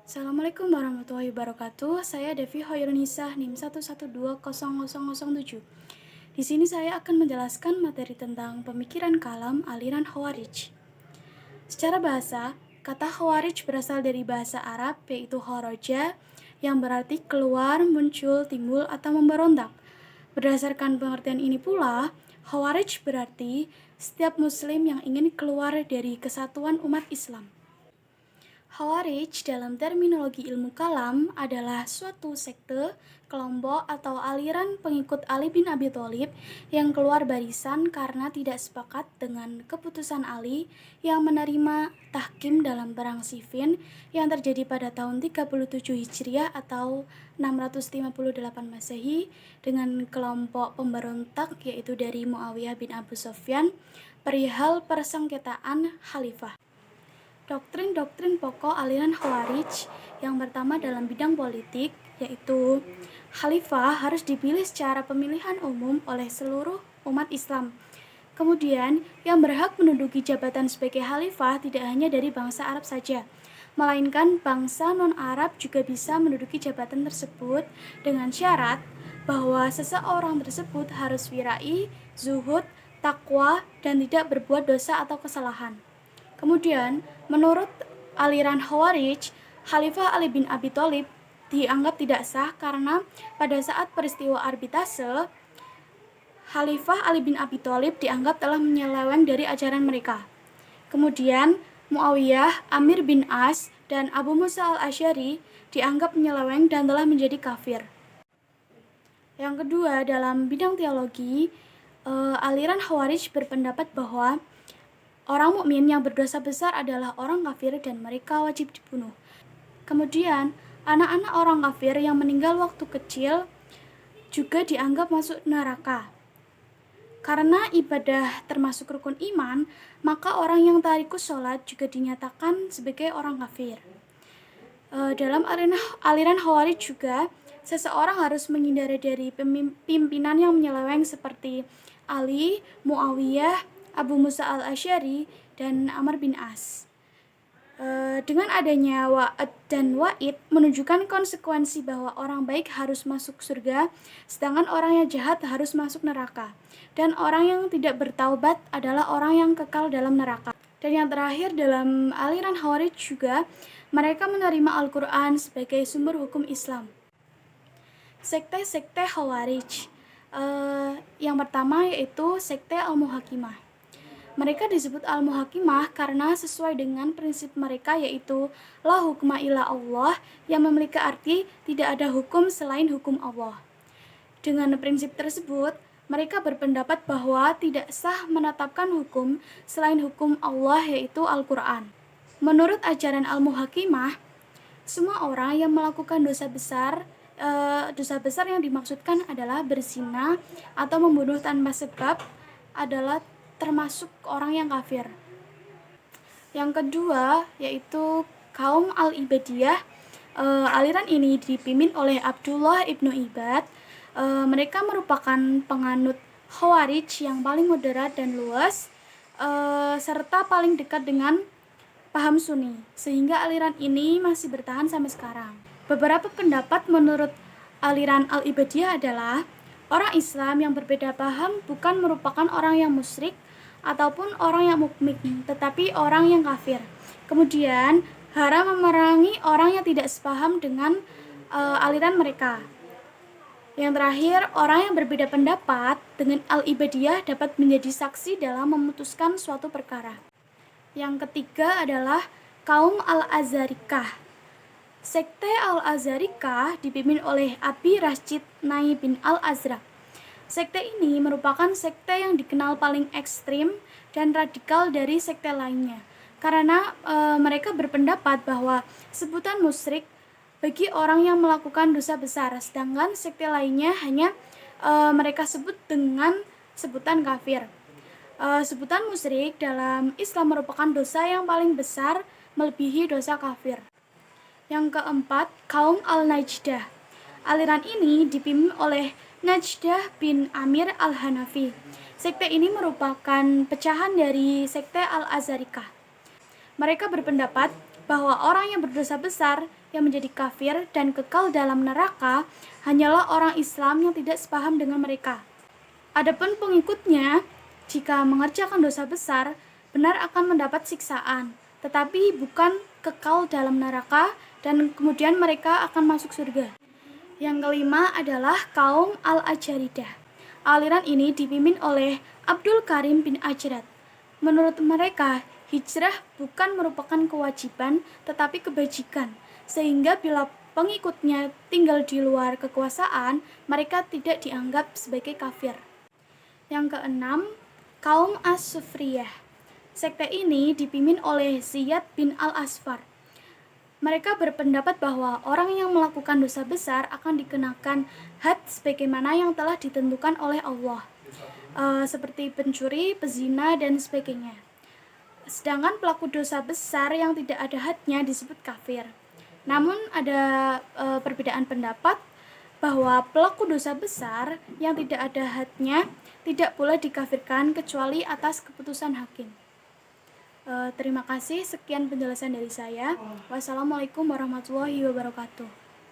Assalamualaikum warahmatullahi wabarakatuh. Saya Devi Hoyrunisa NIM 1120007. Di sini saya akan menjelaskan materi tentang pemikiran kalam aliran Khawarij. Secara bahasa, kata Khawarij berasal dari bahasa Arab yaitu kharaja yang berarti keluar, muncul, timbul, atau memberontak. Berdasarkan pengertian ini pula, Khawarij berarti setiap muslim yang ingin keluar dari kesatuan umat Islam. Khawarij dalam terminologi ilmu kalam adalah suatu sekte, kelompok, atau aliran pengikut Ali bin Abi Thalib yang keluar barisan karena tidak sepakat dengan keputusan Ali yang menerima tahkim dalam perang Siffin yang terjadi pada tahun 37 Hijriah atau 658 Masehi dengan kelompok pemberontak yaitu dari Muawiyah bin Abu Sufyan perihal persengketaan khalifah. Doktrin-doktrin pokok aliran Khawarij yang pertama dalam bidang politik, yaitu khalifah harus dipilih secara pemilihan umum oleh seluruh umat Islam. Kemudian, yang berhak menduduki jabatan sebagai khalifah tidak hanya dari bangsa Arab saja, melainkan bangsa non-Arab juga bisa menduduki jabatan tersebut dengan syarat bahwa seseorang tersebut harus wirai, zuhud, takwa, dan tidak berbuat dosa atau kesalahan. Kemudian, menurut aliran Khawarij, Khalifah Ali bin Abi Thalib dianggap tidak sah karena pada saat peristiwa arbitrase, Khalifah Ali bin Abi Thalib dianggap telah menyeleweng dari ajaran mereka. Kemudian, Muawiyah, Amir bin As, dan Abu Musa al-Asy'ari dianggap menyeleweng dan telah menjadi kafir. Yang kedua, dalam bidang teologi, aliran Khawarij berpendapat bahwa orang mukmin yang berdosa besar adalah orang kafir dan mereka wajib dibunuh. Kemudian, anak-anak orang kafir yang meninggal waktu kecil juga dianggap masuk neraka. Karena ibadah termasuk rukun iman, maka orang yang tarikus sholat juga dinyatakan sebagai orang kafir. Dalam aliran Khawarij juga, seseorang harus menghindari dari pimpinan yang menyeleweng seperti Ali, Muawiyah, Abu Musa al-Asy'ari, dan Amr bin As. Dengan adanya wa'ad dan wa'id menunjukkan konsekuensi bahwa orang baik harus masuk surga, sedangkan orang yang jahat harus masuk neraka. Dan orang yang tidak bertaubat adalah orang yang kekal dalam neraka. Dan yang terakhir dalam aliran Khawarij juga, mereka menerima Al-Quran sebagai sumber hukum Islam. Sekte-sekte Khawarij, yang pertama yaitu sekte Al-Muhakimah. Mereka disebut Al-Muhakimah karena sesuai dengan prinsip mereka yaitu la hukma illa Allah yang memiliki arti tidak ada hukum selain hukum Allah. Dengan prinsip tersebut, mereka berpendapat bahwa tidak sah menetapkan hukum selain hukum Allah yaitu Al-Quran. Menurut ajaran Al-Muhakimah, semua orang yang melakukan dosa besar yang dimaksudkan adalah berzina atau membunuh tanpa sebab adalah termasuk orang yang kafir. Yang kedua yaitu kaum Al-Ibadiyah. Aliran ini dipimpin oleh Abdullah ibnu Ibad. Mereka merupakan penganut Khawarij yang paling moderat dan luas, serta paling dekat dengan paham Sunni, sehingga aliran ini masih bertahan sampai sekarang. Beberapa pendapat menurut aliran Al-Ibadiyah adalah orang Islam yang berbeda paham bukan merupakan orang yang musyrik ataupun orang yang mukmin, tetapi orang yang kafir. Kemudian, haram memerangi orang yang tidak sepaham dengan aliran mereka. Yang terakhir, orang yang berbeda pendapat dengan Al-Ibadiyah dapat menjadi saksi dalam memutuskan suatu perkara. Yang ketiga adalah kaum Al-Azarikah. Sekte Al-Azarikah dipimpin oleh Abi Rashid Nai bin Al-Azraq. Sekte ini merupakan sekte yang dikenal paling ekstrim dan radikal dari sekte lainnya, karena mereka berpendapat bahwa sebutan musyrik bagi orang yang melakukan dosa besar, sedangkan sekte lainnya hanya mereka sebut dengan sebutan kafir. Sebutan musyrik dalam Islam merupakan dosa yang paling besar, melebihi dosa kafir. Yang keempat, kaum Al-Najdah. Aliran ini dipimpin oleh Najdah bin Amir al-Hanafi. Sekte ini merupakan pecahan dari sekte Al-Azarikah. Mereka berpendapat bahwa orang yang berdosa besar yang menjadi kafir dan kekal dalam neraka hanyalah orang Islam yang tidak sepaham dengan mereka. Adapun pengikutnya, jika mengerjakan dosa besar, benar akan mendapat siksaan, tetapi bukan kekal dalam neraka dan kemudian mereka akan masuk surga. Yang kelima adalah kaum Al-Ajaridah. Aliran ini dipimpin oleh Abdul Karim bin Ajrat. Menurut mereka, hijrah bukan merupakan kewajiban tetapi kebajikan, sehingga bila pengikutnya tinggal di luar kekuasaan, mereka tidak dianggap sebagai kafir. Yang keenam, kaum As-Sufriyah. Sekte ini dipimpin oleh Ziyad bin Al-Asfar. Mereka berpendapat bahwa orang yang melakukan dosa besar akan dikenakan had sebagaimana yang telah ditentukan oleh Allah, seperti pencuri, pezina, dan sebagainya. Sedangkan pelaku dosa besar yang tidak ada hadnya disebut kafir. Namun ada perbedaan pendapat bahwa pelaku dosa besar yang tidak ada hadnya tidak boleh dikafirkan kecuali atas keputusan hakim. Terima kasih, sekian penjelasan dari saya. Wassalamualaikum warahmatullahi wabarakatuh.